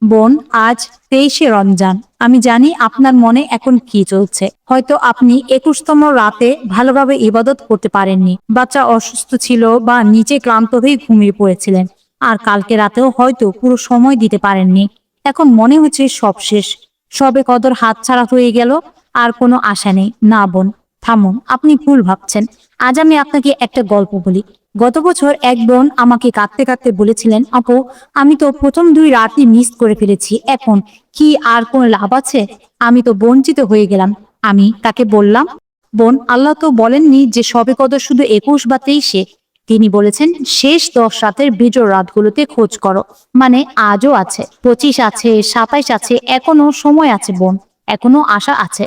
বোন, আজ 23শে রমজান। আমি জানি আপনার মনে এখন কি চলছে। হয়তো আপনি 21তম রাতে ভালোভাবে ইবাদত করতে পারেননি, বাচ্চা অসুস্থ ছিল বা নিচে ক্লান্ত হয়ে ঘুমিয়ে পড়েছিলেন, আর কালকে রাতেও হয়তো পুরো সময় দিতে পারেননি। এখন মনে হচ্ছে সব শেষ, সবে কদর হাতছাড়া হয়ে গেল, আর কোনো আশা নেই। না বোন, থামুন, আপনি ভুল ভাবছেন। আজ আমি আপনাকে একটা গল্প বলি। গত বছর এক বোন আমাকে কাঁদতে কাঁদতে বলেছিলেন, আপু, আমি তো প্রথম 2 রাতই মিস করে ফেলেছি, এখন কি আর কোনো লাভ আছে? আমি তো বঞ্চিত হয়ে গেলাম। আমি তাকে বললাম, বোন, আল্লাহ তো বলেননি যে সবে কদর শুধু 21 বা 23-এ। তিনি বলেছেন শেষ 10 রাতের বিজোড় রাতগুলোতে খোঁজ করো। মানে আজও আছে, 25 আছে, 27 আছে, এখনো সময় আছে বোন, এখনো আশা আছে।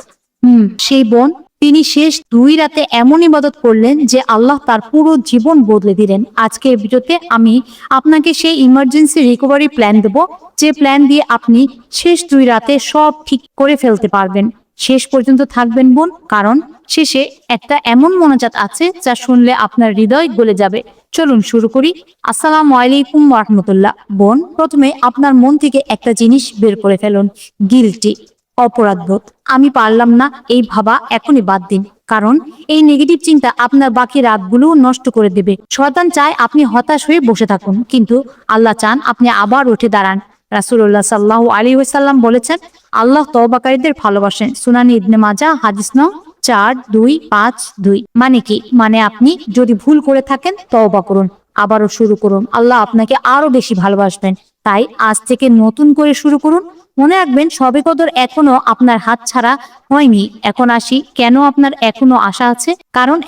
সেই বোন, তিনি শেষ 2 রাতে এমন ইবাদত করলেন যে আল্লাহ তার পুরো জীবন বদলে দিলেন। আজকের ভিডিওতে আমি আপনাকে সেই ইমার্জেন্সি রিকভারি প্ল্যান দেব, যে প্ল্যান দিয়ে আপনি শেষ 2 রাতে সব ঠিক করে ফেলতে পারবেন। শেষ পর্যন্ত থাকবেন বোন, কারণ শেষে একটা এমন মোনাজাত আছে যা শুনলে আপনার হৃদয় গলে যাবে। চলুন শুরু করি। আসসালামু আলাইকুম রাহমাতুল্লাহ। বোন, প্রথমে আপনার মন থেকে একটা জিনিস বের করে ফেলুন, গিলটি, অপরাধবোধ। আমি পারলাম না এই ভাবা এখনই বাদ দিন, কারণ এই নেগেটিভ চিন্তা আপনার বাকি রাতগুলো নষ্ট করে দেবে। শয়তান চায় আপনি হতাশ হয়ে বসে থাকুন, কিন্তু আল্লাহ চান আপনি আবার উঠে দাঁড়ান। রাসূলুল্লাহ সাল্লাল্লাহু আলাইহি ওয়াসাল্লাম বলেছেন, আল্লাহ তওবাকারীদের ভালোবাসেন। সুনানি ইবনে মাজাহ, হাদিস নং 4252। মানে কি? মানে আপনি যদি ভুল করে থাকেন তওবা করুন, আবারও শুরু করুন, আল্লাহ আপনাকে আরো বেশি ভালোবাসবেন। তাই আজ থেকে নতুন করে শুরু করুন। মনে রাখবেন, সবে কদর এখনো আপনার হাত ছাড়া হয়নি। এখন আসি কেন আপনার এখনো আশা আছে। কারণ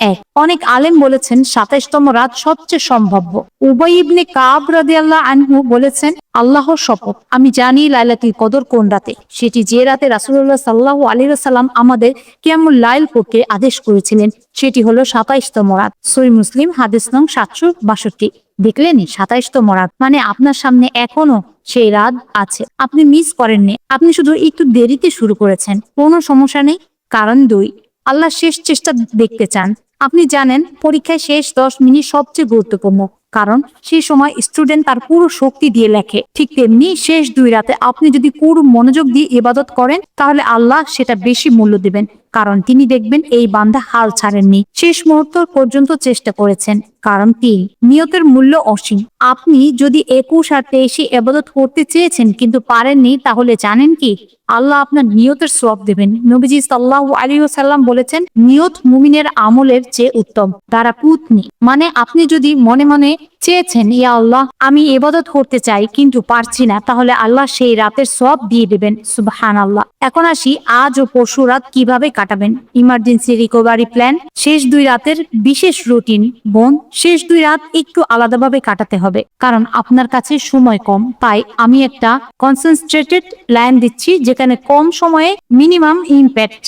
অনেক আলেম বলেছেন 27তম রাত সবচেয়ে সম্ভাব্য। উবাই ইবনে কাব রাদিয়াল্লাহু আনহু বলেছেন, আল্লাহর শপথ, আমি জানি লাইলাতুল কদর কোন রাতে। সেটি যে রাতে রাসূলুল্লাহ সাল্লাল্লাহু আলাইহি ওয়াসাল্লাম আমাদের কিয়ামুল লাইল পড়তে আদেশ করেছিলেন, সেটি হলো 27তম রাত। সহিহ মুসলিম, হাদিস নং 762। দেখলেন, 27তম রাত মানে আপনার সামনে এখনো সেই রাত আছে। আপনি মিস করেননি, আপনি শুধু একটু দেরিতে শুরু করেছেন। কোনো সমস্যা নেই। কারণ 2, আল্লাহ শেষ চেষ্টা দেখতে চান। আপনি জানেন পরীক্ষায় শেষ 10 মিনিট সবচেয়ে গুরুত্বপূর্ণ, কারণ সেই সময় স্টুডেন্ট তার পুরো শক্তি দিয়ে লেখে। ঠিক তেমনি শেষ 2 রাতে আপনি যদি পুরো মনোযোগ দিয়ে ইবাদত করেন, তাহলে আল্লাহ সেটা বেশি মূল্য দিবেন, কারণ তিনি দেখবেন এই বান্দা হাল ছাড়েননি, শেষ মুহূর্ত পর্যন্ত চেষ্টা করেছেন। কারণ 3, নিয়তের মূল্য অসীম। আপনি যদি 21 আর 23-এ ইবাদত করতে চেয়েছেন কিন্তু পারেননি, তাহলে জানেন কি, আল্লাহ আপনার নিয়তের সওয়াব দেবেন। নবীজি সাল্লাল্লাহু আলাইহি ওয়াসাল্লাম বলেছেন, নিয়ত মুমিনের আমলের চেয়ে উত্তম। দ্বারা পুতনি, মানে আপনি যদি মনে মনে চেয়েছেন, ইয়া আল্লাহ, আমি ইবাদত করতে চাই কিন্তু পারছি না, তাহলে আল্লাহ সেই রাতের সওয়াব দিয়ে দেবেন। সুবহানাল্লাহ। এখন আসি আজ ও পরশু রাত কিভাবে কাটাবেন। ইমার্জেন্সি রিকভারি প্ল্যান, শেষ 2 রাতের বিশেষ রুটিন। বোন, শেষ 2 রাত একটু আলাদাভাবে কাটাতে হবে, কারণ আপনার কাছে সময় কম। তাই আমি একটা কনসেন্ট্রেটেড প্ল্যান দিচ্ছি, যেখানে কম সময়ে মিনিমাম ইম্প্যাক্ট।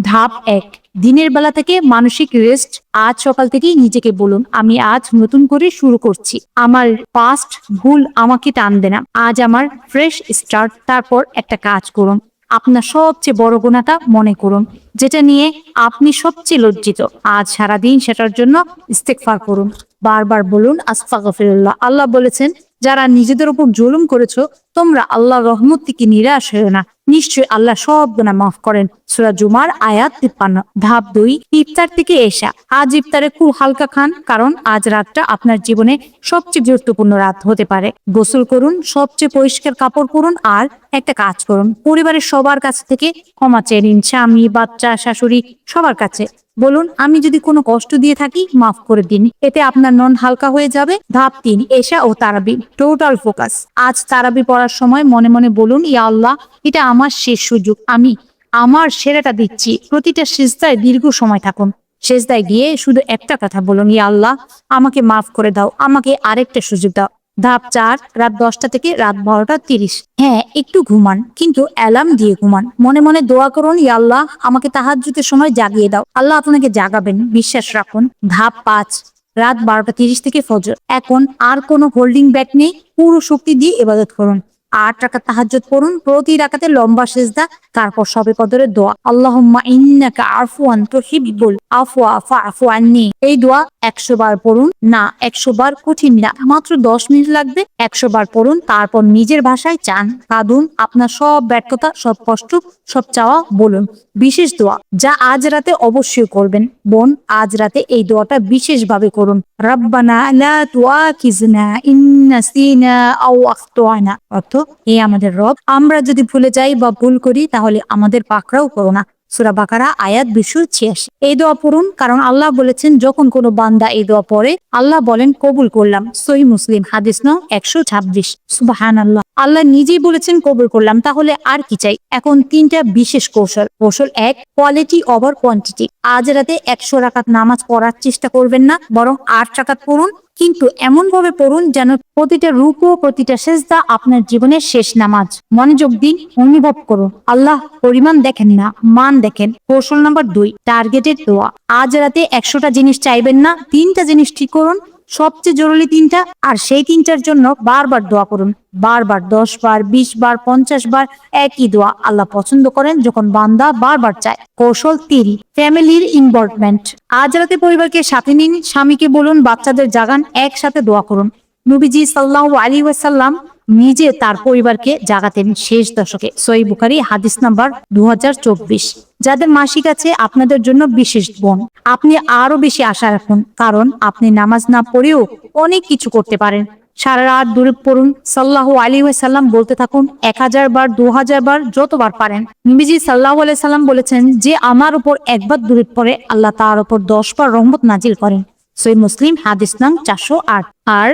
ধাপ 1, দিনের বেলা থেকে মানসিক রেস্ট। আজ সকাল থেকেই নিজেকে বলুন, আমি আজ নতুন করে শুরু করছি, আমার পাস্ট ভুল আমাকে টানবে না, আজ আমার ফ্রেশ স্টার্ট। তারপর একটা কাজ করুন, আপনার সবচেয়ে বড় গুণাটা মনে করুন, যেটা নিয়ে আপনি সবচেয়ে লজ্জিত। আজ সারাদিন সেটার জন্য ইস্তেগফার করুন, বারবার বলুন আস্তাগফিরুল্লাহ। আল্লাহ বলেছেন, যারা নিজেদের উপর জুলুম করেছো, তোমরা আল্লাহর রহমত থেকে নিরাশ হয়েও না, নিশ্চয়ই আল্লাহ সব গুনাহ মাফ করেন। সূরা জুমার আয়াত 53। ধাপ 2, ইফতার থেকে এশা। আজ ইফতারে খুব হালকা খান, কারণ আজ রাতটা আপনার জীবনে সবচেয়ে গুরুত্বপূর্ণ রাত হতে পারে। গোসল করুন, সবচেয়ে পরিষ্কার কাপড় পরুন, আর একটা কাজ করুন, পরিবারের সবার কাছ থেকে ক্ষমা চেয়ে নিন। স্বামী, বাচ্চা, শাশুড়ি, সবার কাছে বলুন, আমি যদি কোনো কষ্ট দিয়ে থাকি মাফ করে দিন। এতে আপনার মন হালকা হয়ে যাবে। ধাপ 3, এশা ও তারাবি, টোটাল ফোকাস। আজ তারাবি পড়ার সময় মনে মনে বলুন, ইয়া আল্লাহ, এটা আমার শেষ সুযোগ, আমি আমার সেরাটা দিচ্ছি। প্রতিটা সিজদায় দীর্ঘ সময় থাকুন। সেজদায় গিয়ে শুধু একটা কথা বলুন, ইয়া আল্লাহ, আমাকে মাফ করে দাও, আমাকে আরেকটা সুযোগ দাও। ধাপ 4, রাত 10টা থেকে রাত 12টা 30। হ্যাঁ, একটু ঘুমান, কিন্তু অ্যালার্ম দিয়ে ঘুমান। মনে মনে দোয়া করুন, ইয়া আল্লাহ, আমাকে তাহাজ্জুদের সময় জাগিয়ে দাও। আল্লাহ আপনাকে জাগাবেন, বিশ্বাস রাখুন। ধাপ 5, রাত 12টা 30 থেকে ফজর। এখন আর কোনো হোল্ডিং ব্যাক নেই, পুরো শক্তি দিয়ে ইবাদত করুন। 8 রাকাত তাহাজ্জুদ পড়ুন, প্রতি রাকাতে লম্বা সেজদা, তারপর সবে কদরের দোয়া, আল্লাহুম্মা ইন্নাকা আফওয়ান তুহিব্বুল আফওয়া ফাফু আন্নি। এই দোয়া 100 বার পড়ুন। না, 100 বার কঠিন না, মাত্র 10 মিনিট লাগবে। 100 বার পড়ুন, তারপর নিজের ভাষায় চান, কাঁদুন, আপনার সব ব্যর্থতা, সব কষ্ট, সব চাওয়া বলুন। বিশেষ দোয়া যা আজ রাতে অবশ্যই করবেন। বোন, আজ রাতে এই দোয়াটা বিশেষভাবে করুন। রব্বানা লা তুআখিজনা ইন নাসিনা আও আখতানা। অর্থ, হে আমাদের রব, আমরা যদি ভুলে যাই বা ভুল করি তাহলে আমাদের পাকড়াও করো না। সূরা বাকারা আয়াত 286। এই দোয়া পড়ুন, কারণ আল্লাহ বলেছেন যখন কোনো বান্দা এই দোয়া পড়ে আল্লাহ বলেন কবুল করলাম। সহিহ মুসলিম হাদিস নং 126। সুবহানাল্লাহ, আল্লাহ নিজেই বলেছেন কবুল করলাম, তাহলে আর কি চাই। এখন 3টা বিশেষ কৌশল। কৌশল 1, কোয়ালিটি ওভার কোয়ান্টিটি। আজ রাতে 100 রাকাত নামাজ পড়ার চেষ্টা করবেন না, বরং 8 রাকাত পড়ুন, কিন্তু এমন ভাবে পড়ুন যেন প্রতিটা রুকু, প্রতিটা সেজদা আপনার জীবনের শেষ নামাজ। মনোযোগ দিন, অনুভব করুন। আল্লাহ পরিমাণ দেখেন না, মান দেখেন। কৌশল নাম্বার 2, টার্গেটেড দোয়া। আজ রাতে 100টা জিনিস চাইবেন না, 3টা জিনিস ঠিক করুন, সবচেয়ে জরুরি 3টা, আর সেই 3টার জন্য বারবার দোয়া করুন। বারবার 10 বার, 20 বার, 50 বার একই দোয়া। আল্লাহ পছন্দ করেন যখন বান্দা বারবার চায়। কৌশল 3, ফ্যামিলির ইনভলভমেন্ট। আজ রাতে পরিবারকে সাথে নিন, স্বামীকে বলুন, বাচ্চাদের জাগান, একসাথে দোয়া করুন। নবীজি সাল্লাল্লাহু আলাইহি ওয়াসাল্লাম নিজে তার পরিবারকে জাগাতেন শেষ দশকে। সহিহ বুখারী হাদিস নাম্বার 2024। যাদের মাসিক আছে আপনাদের জন্য বিশেষ বোন, আপনি আরো বেশি আশা রাখুন, কারণ আপনি নামাজ না পড়েও অনেক কিছু করতে পারেন। সারা রাত দুরূদ পড়ুন, সাল্লাল্লাহু আলাইহি ওয়াসাল্লাম বলতে থাকুন, 1000 বার, 2000 বার, যতবার পারেন। নবীজি সাল্লাল্লাহু আলাইহি সাল্লাম বলেছেন, যে আমার উপর একবার দুরূদ পড়ে আল্লাহ তার উপর 10 বার রহমত নাজিল করেন। সহিহ মুসলিম হাদিস নং 408। আর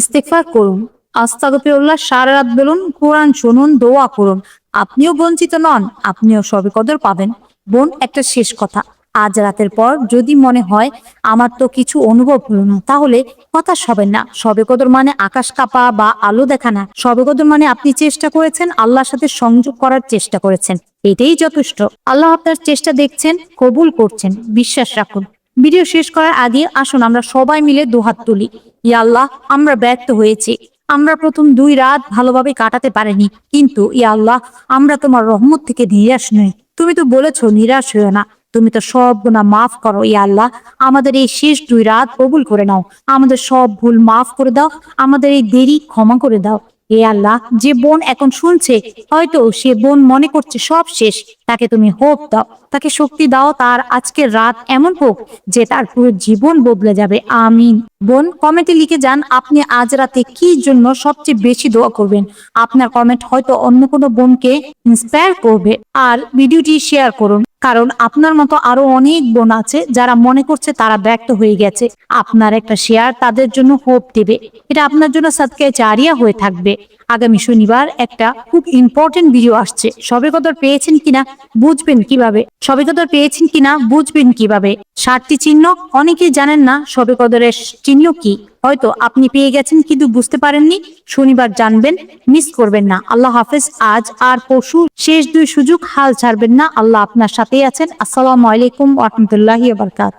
ইস্তেগফার করুন, আস্তাগফিরুল্লাহ সারা রাত বলুন, কোরআন শুনুন, দোয়া করুন। আপনিও বঞ্চিত নন, আপনিও সবে কদর পাবেন। বোন, একটা শেষ কথা, আজ রাতের পর যদি মনে হয় আমার তো কিছু অনুভব হলো না, তাহলে হতাশ হবেন না। সবে কদর মানে আকাশ কাঁপা বা আলো দেখা না। সবে কদর মানে আপনি চেষ্টা করেছেন, আল্লাহর সাথে সংযোগ করার চেষ্টা করেছেন, এটাই যথেষ্ট। আল্লাহ আপনার চেষ্টা দেখছেন, কবুল করছেন, বিশ্বাস রাখুন। ভিডিও শেষ করার আগে আসুন আমরা সবাই মিলে দুহাত তুলি। ইয়া আল্লাহ, আমরা ব্যর্থ হয়েছি, আমরা প্রথম 2 রাত ভালোভাবে কাটাতে পারিনি, কিন্তু ইয়া আল্লাহ, আমরা তোমার রহমত থেকে নিরাশ নই। তুমি তো বলেছো নিরাশ হইও না, তুমি তো সব গুনাহ মাফ করো। ইয়া আল্লাহ, আমাদের এই শেষ 2 রাত কবুল করে নাও, আমাদের সব ভুল মাফ করে দাও, আমাদের এই দেরি ক্ষমা করে দাও। এ আল্লাহ, যে বোন এখন শুনছে, হয়তো সে বোন মনে করছে সব শেষ, তাকে তুমি হোপ দাও, তাকে শক্তি দাও, তার আজকের রাত এমন হোক যে তার পুরো জীবন বদলে যাবে। আমিন। বোন, কমেন্টে লিখে যান আপনি আজ রাতে কি জন্য সবচেয়ে বেশি দোয়া করবেন। আপনার কমেন্ট হয়তো অন্য কোনো বোনকে ইন্সপায়ার করবে। আর ভিডিওটি শেয়ার করুন, কারণ আপনার মতো আরো অনেক বোন আছে যারা মনে করছে তারা ব্যর্থ হয়ে গেছে। আপনার একটা শেয়ার তাদের জন্য হোপ দেবে, এটা আপনার জন্য সাদকায়ে জারিয়া হয়ে থাকবে। আগামী শনিবার একটা খুব ইম্পর্টেন্ট ভিডিও আসছে। সবে কদর পেয়েছেন কিনা বুঝবেন কিভাবে, সবে কদর পেয়েছেন কিনা বুঝবেন কিভাবে। 7টি চিহ্ন, অনেকেই জানেন না সবে কদরের চিহ্ন কি। হয়তো আপনি পেয়ে গেছেন কিন্তু বুঝতে পারেননি। শনিবার জানবেন, মিস করবেন না। আল্লাহ হাফেজ। আজ আর পরশু শেষ 2 সুযোগ, হাল ছাড়বেন না। আল্লাহ আপনার সাথেই আছেন। আসসালামু আলাইকুম ওয়া রাহমাতুল্লাহি ওয়া বারাকাতুহু।